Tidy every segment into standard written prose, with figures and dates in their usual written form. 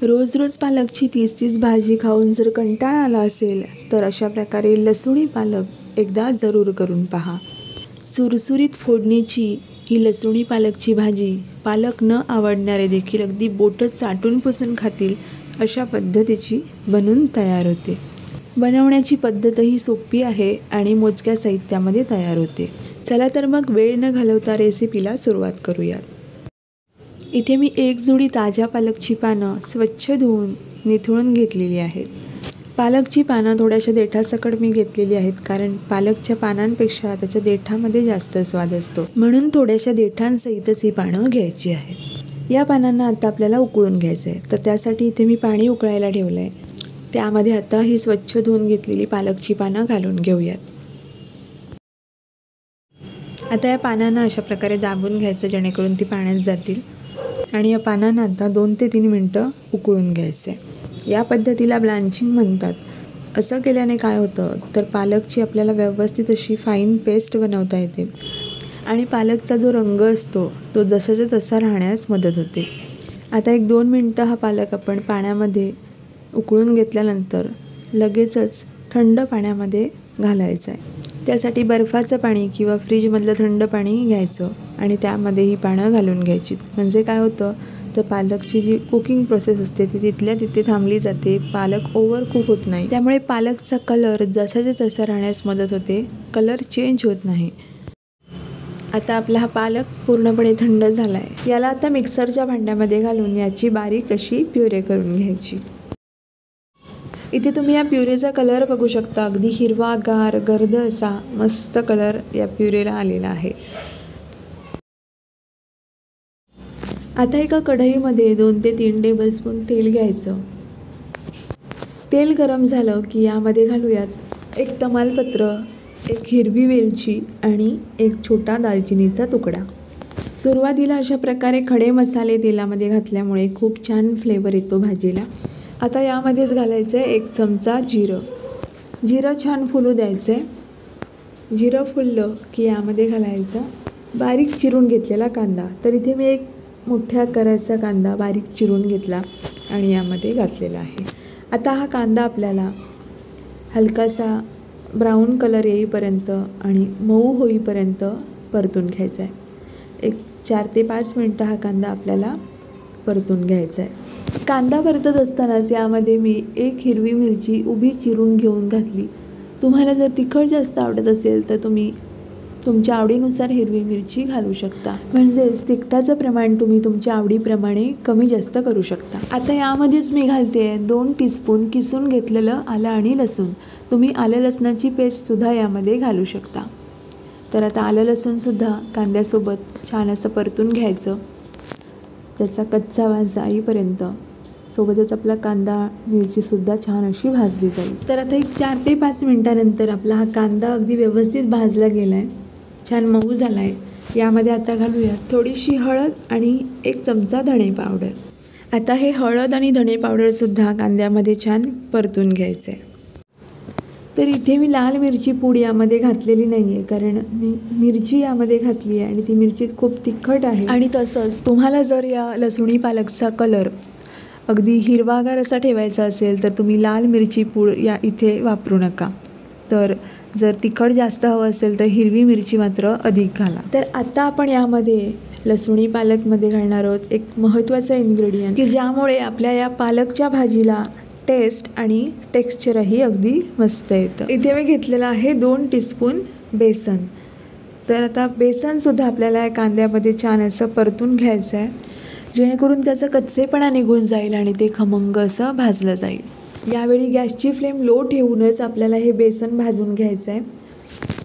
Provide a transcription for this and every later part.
रोज रोज पालकची 30-30 भाजी खाऊन जर कंटाळा आला असेल तर अशा प्रकारे लसूणी पालक एकदा जरूर करून पहा। चुरचुरीत फोडणीची ही लसूणी पालकची भाजी पालक न आवडणारे देखील अगदी बोटं चाटून पुसून खातील अशा पद्धतीची बनून तयार होते। बनवण्याची पद्धतही सोपी आहे आणि मोजक्या साहित्यामध्ये तयार होते। चला तर मग वेळ न घालवता रेसिपीला सुरुवात करूया। इथे मी एक जुडी ताज्या पालकची पानं स्वच्छ धुवून निथळून घेतलेली आहेत। पालकची पानं थोड्याशा देठासकट मी घेतलेली आहेत, कारण पालकच्या पानांपेक्षा त्याच्या देठामध्ये जास्त स्वाद असतो, म्हणून थोड्याशा देठांसहितच ही पानं घ्यायची आहेत। या पानांना आता आपल्याला उकळून घ्यायचं आहे, तर त्यासाठी इथे मी पाणी उकळायला ठेवलं आहे। त्यामध्ये आता ही स्वच्छ धुवून घेतलेली पालकची पानं घालून घेऊयात। आता या पानांना अशा प्रकारे दाबून घ्यायचं जेणेकरून ती पाण्यात जातील आणि या पानांना आता 2 ते 3 मिनटं उकळून घ्यायचे। या पद्धतीला ब्लँचिंग म्हणतात। असं केल्याने काय होतं तर पालकची आपल्याला व्यवस्थित अशी फाईन पेस्ट बनवता येते आणि पालकचा जो रंग असतो तो जसाच्या तसा राहण्यास मदत होते। आता 1-2 मिनटं हा पालक आपण पाण्यामध्ये उकळून घेतल्यानंतर लगेचच थंड पाण्यामध्ये घालायचं आहे। त्यासाठी बर्फाचं पाणी किंवा फ्रीजमधलं थंड पाणी घ्यायचं आणि त्यामध्ये ही पानं घालून घ्यायची। म्हणजे काय होतं तर पालकची जी कुकिंग प्रोसेस असते ती तिथल्या तिथे थांबली जाते, पालक ओव्हर कुक होत नाही। त्यामुळे पालकचा कलर जसाच्या तसा राहण्यास मदत होते, कलर चेंज होत नाही। आता आपला हा पालक पूर्णपणे थंड झाला आहे। याला आता मिक्सरच्या भांड्यामध्ये घालून याची बारीक अशी प्युरे करून घ्यायची। इथे तुम्ही या प्युरेचा कलर बघू शकता, अगदी हिरवागार गर्द असा मस्त कलर या प्युरेला आलेला आहे। आता एका कढईमध्ये 2 ते 3 टेबलस्पून तेल घ्यायचं। तेल गरम झालं की यामध्ये घालूयात 1 तमालपत्र, 1 हिरवी वेलची आणि 1 छोटा दालचिनीचा तुकडा। सुरुवातीला अशा प्रकारे खडे मसाले तेलामध्ये घातल्यामुळे खूप छान फ्लेवर येतो भाजीला। आता यामध्येच घालायचं आहे 1 चमचा जिरं। जिरं छान फुलू द्यायचं आहे। जिरं फुललं की यामध्ये घालायचा बारीक चिरून घेतलेला कांदा। तर इथे मी 1 मोठ्या आकाराचा कांदा बारीक चिरून घेतला आणि यामध्ये घातलेला आहे। आता हा कांदा आपल्याला हलकासा ब्राऊन कलर येईपर्यंत आणि मऊ होईपर्यंत परतून घ्यायचा आहे। 4 ते 5 मिनटं हा कांदा आपल्याला परतून घ्यायचा आहे। कांदा परतत असतानाच यामध्ये मी 1 हिरवी मिरची उभी चिरून घेऊन घातली। तुम्हाला जर तिखट जास्त आवडत असेल तर तुम्ही तुमच्या आवडीनुसार हिरवी मिरची घालू शकता, म्हणजेच तिखटाचं प्रमाण तुम्ही तुमच्या आवडीप्रमाणे कमी जास्त करू शकता। आता यामध्येच मी घालते 2 टीस्पून किसून घेतलेलं आलं आणि लसूण। तुम्ही आलं लसणाची पेस्टसुद्धा यामध्ये घालू शकता। तर आता आलं लसूणसुद्धा कांद्यासोबत छान असं परतून घ्यायचं, त्याचा कच्चा वास जाईपर्यंत। सोबतच आपला कांदा मिरचीसुद्धा छान अशी भाजली जाईल। तर आता 4 ते 5 मिनटानंतर आपला हा कांदा अगदी व्यवस्थित भाजला गेला आहे, छान मऊ झाला आहे। यामध्ये आता घालूया थोडीशी हळद आणि 1 चमचा धणे पावडर। आता हे हळद आणि धणे पावडरसुद्धा कांद्यामध्ये छान परतून घ्यायचं आहे। तर इथे मी लाल मिरची पूड यामध्ये घातलेली नाही आहे, कारण मी मिरची यामध्ये घातली आहे आणि ती मिरची खूप तिखट आहे। आणि तसंच तुम्हाला जर या लसूणी पालकचा कलर अगदी हिरवागार असा ठेवायचा असेल तर तुम्ही लाल मिरची पूड या इथे वापरू नका। तर जर तिखट जास्त हवं असेल तर हिरवी मिरची मात्र अधिक घाला। तर आता आपण यामध्ये लसूणी पालकमध्ये घालणार आहोत एक महत्त्वाचा इन्ग्रेडियंट की ज्यामुळे आपल्या या पालकच्या भाजीला टेस्ट आणि टेक्स्चरही अगदी मस्त येतं। इथे मी घेतलेलं आहे 2 टीस्पून बेसन। तर आता बेसनसुद्धा आपल्याला या कांद्यामध्ये छान असं परतून घ्यायचं आहे, जेणेकरून त्याचा कच्चेपणा निघून जाईल आणि ते खमंग असं भाजलं जाईल। यावेळी गॅसची फ्लेम लो ठेवूनच आपल्याला हे बेसन भाजून घ्यायचं आहे।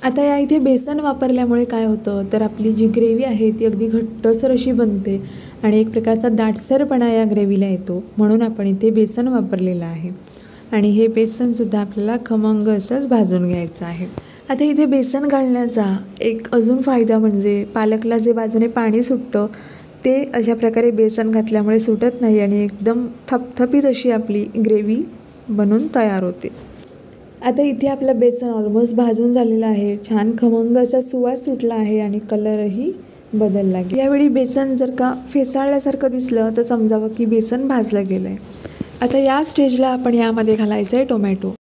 आता या इथे बेसन वापरल्यामुळे काय होतं तर आपली जी ग्रेव्ही आहे ती अगदी घट्टसर अशी बनते आणि एक प्रकारचा दाटसरपणा या ग्रेव्हीला येतो, म्हणून आपण इथे बेसन वापरलेलं आहे। आणि हे बेसनसुद्धा आपल्याला खमंग असंच भाजून घ्यायचं आहे। आता इथे बेसन घालण्याचा एक अजून फायदा म्हणजे पालकला जे बाजूने पाणी सुटतं ते अशा प्रकारे बेसन घातल्यामुळे सुटत नाही आणि एकदम थपथपीत अशी आपली ग्रेव्ही बनून तयार होते। आता इथे आपलं बेसन ऑलमोस्ट भाजून झालेलं आहे, छान खमंग असा सुवास सुटला आहे आणि कलरही बदलला। यावेळी बेसन जर का फेसाळल्यासारखं दिसलं तर समजावं की बेसन भाजलं गेलं आहे। आता या स्टेजला आपण यामध्ये घालायचं आहे टोमॅटो.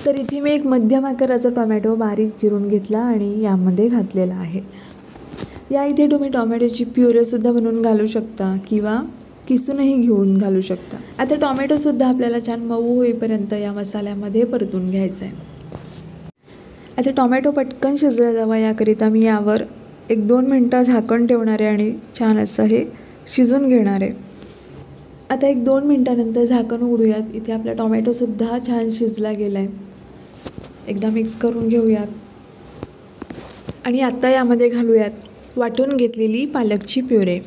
तर इथे मी एक मध्यम आकाराचा टोमॅटो बारीक चिरून घेतला आणि यामध्ये घातलेला आहे. या इथे तुम्ही टोमॅटोची प्युरेसुद्धा बनवून घालू शकता किंवा किसूनही घेऊन घालू शकता. आता टोमॅटोसुद्धा आपल्याला छान मऊ होईपर्यंत या मसाल्यामध्ये परतून घ्यायचं आहे. आता टोमॅटो पटकन शिजला जावा याकरिता मी यावर 1-2 मिनटं झाकण ठेवणार आहे आणि छान असं हे शिजून घेणार आहे. आता 1-2 मिनटानंतर झाकण उघडूयात. इथे आपला टोमॅटोसुद्धा छान शिजला गेला आहे. एकदा मिक्स करून घेऊयात आणि आता यामध्ये घालूयात वाटून घेतलेली पालकची प्युरे.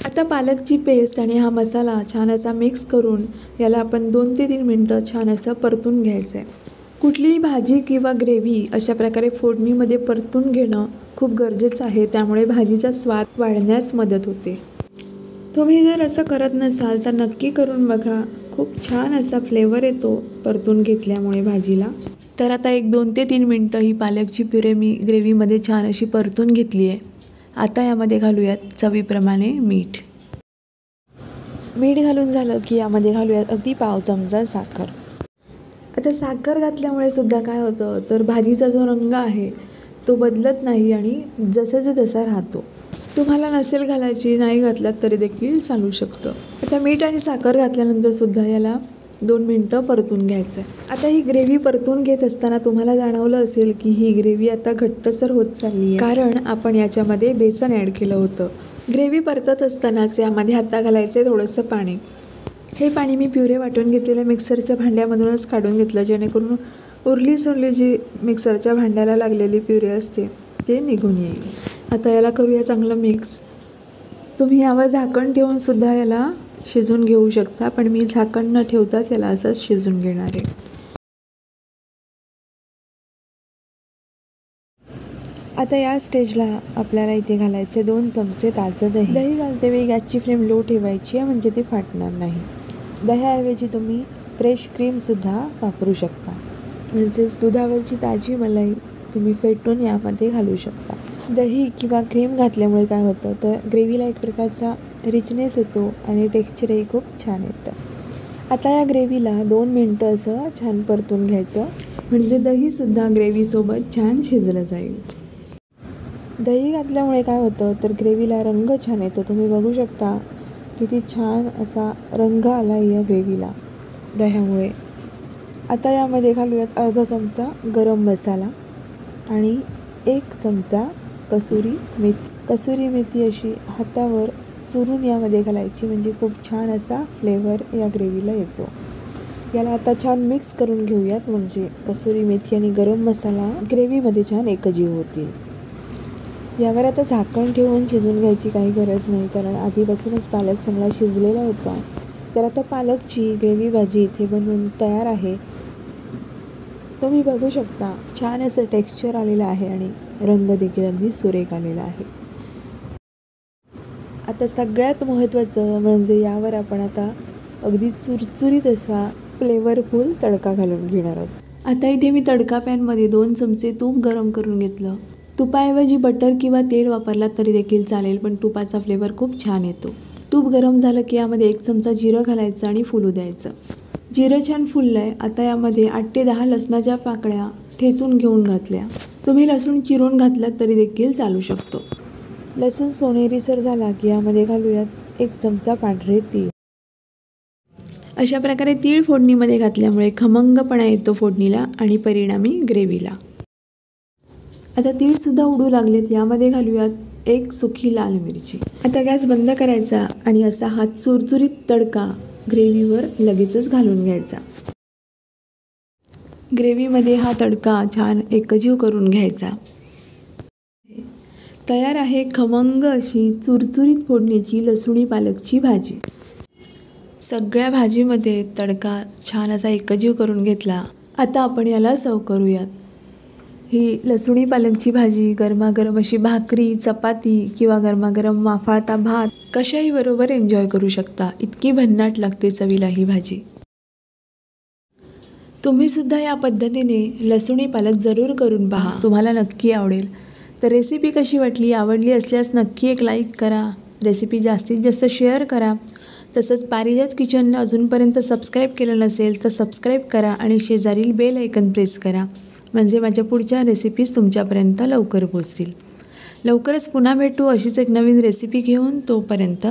आता पालकची पेस्ट आणि हा मसाला छान असा मिक्स करून याला आपण 2 ते 3 मिनटं छान असं परतून घ्यायचं आहे. कुठलीही भाजी किंवा ग्रेव्ही अशा प्रकारे फोडणीमध्ये परतून घेणं खूप गरजेचं आहे. त्यामुळे भाजीचा स्वाद वाढण्यास मदत होते. तुम्ही जर असं करत नसाल तर नक्की करून बघा. खूप छान असा फ्लेवर येतो परतून घेतल्यामुळे भाजीला. तर आता 1-2 ते 3 मिनटं ही पालकची प्युरे मी ग्रेव्हीमध्ये छान अशी परतून घेतली आहे. आता यामध्ये घालूयात चवीप्रमाणे मीठ. मीठ घालून झालं की यामध्ये घालूयात अगदी पाव चमचा साखर. आता साखर घातल्यामुळे सुद्धा काय होतं तर भाजीचा जो रंग आहे तो बदलत नाही आणि जसाचा तसा राहतो. तुम्हाला नसेल घालायची, नाही घातलात तरी देखील चालू शकतं. आता मीठ आणि साखर घातल्यानंतर सुद्धा याला 2 मिनटं परतून घ्यायचं आहे. आता ही ग्रेव्ही परतून घेत असताना तुम्हाला जाणवलं असेल की ही ग्रेव्ही आता घट्टसर होत चालली आहे, कारण आपण याच्यामध्ये बेसन ॲड केलं होतं. ग्रेव्ही परतत असतानाच यामध्ये आता घालायचं आहे थोडंसं पाणी. हे पाणी मी प्युरे वाटून घेतलेल्या मिक्सरच्या भांड्यामधूनच काढून घेतलं, जेणेकरून उरली सोडली जी मिक्सरच्या भांड्याला लागलेली प्युरे असते ते निघून येईल. आता याला करूया चांगलं मिक्स. तुम्ही यावर झाकण ठेवून सुद्धा याला शिजून घेऊ शकता, पण मी झाकण न ठेवताच याला असंच शिजून घेणार आहे. आता या स्टेजला आपल्याला इथे घालायचे 2 चमचे ताजं दही. दही घालते वेळी गॅसची फ्लेम लो ठेवायची आहे, म्हणजे ते फाटणार नाही. दह्याऐवजी तुम्ही फ्रेश क्रीमसुद्धा वापरू शकता, म्हणजेच दुधावरची ताजी मलाई तुम्ही फेटून यामध्ये घालू शकता. दही किंवा क्रीम घातल्यामुळे काय होतं तर ग्रेव्हीला एक प्रकारचा रिचनेस येतो आणि टेक्स्चरही खूप छान येतं. आता या ग्रेव्हीला 2 मिनटं असं छान परतून घ्यायचं, म्हणजे दहीसुद्धा ग्रेव्हीसोबत छान शिजलं जाईल. दही घातल्यामुळे काय होतं तर ग्रेव्हीला रंग छान येतो. तुम्ही बघू शकता किती छान असा रंग आला या ग्रेव्हीला दह्यामुळे. आता यामध्ये घालूयात अर्धा चमचा गरम मसाला आणि 1 चमचा कसुरी मेथी. कसुरी मेथी अशी हातावर चुरून यामध्ये घालायची, म्हणजे खूप छान असा फ्लेवर या ग्रेव्हीला येतो. याला आता छान मिक्स करून घेऊयात, म्हणजे कसुरी मेथी आणि गरम मसाला ग्रेव्हीमध्ये छान एकजीव होतील. यावर आता झाकण ठेवून शिजून घ्यायची काही गरज नाही, कारण आधीपासूनच पालक चांगला शिजलेला होता. तर आता पालकची ग्रेव्ही भाजी इथे बनवून तयार आहे. तुम्ही बघू शकता छान असं टेक्स्चर आलेलं आहे आणि रंग देखील अगदी सुरेख आलेला आहे. आता सगळ्यात महत्त्वाचं म्हणजे यावर आपण आता अगदी चुरचुरीत असा फ्लेवरफुल तडका घालून घेणार आहोत. आता इथे मी तडका पॅनमध्ये 2 चमचे तूप गरम करून घेतलं. तुपाऐवजी बटर किंवा तेल वापरलात तरी देखील चालेल, पण तुपाचा फ्लेवर खूप छान येतो. तूप गरम झालं की यामध्ये 1 चमचा जिरं घालायचं आणि फुलू द्यायचं. जिरं छान फुललं आहे. आता यामध्ये 8 ते 10 लसणाच्या पाकळ्या ठेचून घेऊन घातल्या. तुम्ही लसूण चिरून घातलात तरी देखील चालू शकतो. लसूण सोनेरीसर झाला की यामध्ये घालूयात 1 चमचा पांढरे तीळ. अशा प्रकारे तीळ फोडणीमध्ये घातल्यामुळे खमंगपणा येतो फोडणीला आणि परिणामी ग्रेव्हीला. आता तीळसुद्धा उडू लागलेत. यामध्ये घालूयात 1 सुकी लाल मिरची. आता गॅस बंद करायचा आणि असा हा चुरचुरीत तडका ग्रेव्हीवर लगेचच घालून घ्यायचा. ग्रेव्हीमध्ये हा तडका छान एकजीव करून घ्यायचा. तयार आहे खमंग अशी चुरचुरीत फोडणीची लसूणी पालकची भाजी. सगळ्या भाजीमध्ये तडका छान असा एकजीव करून घेतला. आता आपण याला सर्व करूयात. ही लसूणी पालकची भाजी गरमागरम अशी भाकरी, चपाती किंवा गरमागरम वाफाळता भात कशाही बरोबर एन्जॉय करू शकता. इतकी भन्नाट लागते चवीला ही भाजी. तुम्ही सुद्धा या पद्धतीने लसूणी पालक जरूर करून पहा, तुम्हाला नक्की आवडेल. तर रेसिपी कशी वाटली, आवडली असल्यास नक्की एक लाईक करा. रेसिपी जास्तीत जास्त शेअर करा. तसंच पारिजात किचनला अजूनपर्यंत सबस्क्राईब केलं नसेल तर सबस्क्राईब करा आणि शेजारील बेल आयकन प्रेस करा, म्हणजे माझ्या पुढच्या रेसिपीज तुमच्यापर्यंत लवकर पोहोचतील. लवकरच पुन्हा भेटू अशीच एक नवीन रेसिपी घेऊन. तोपर्यंत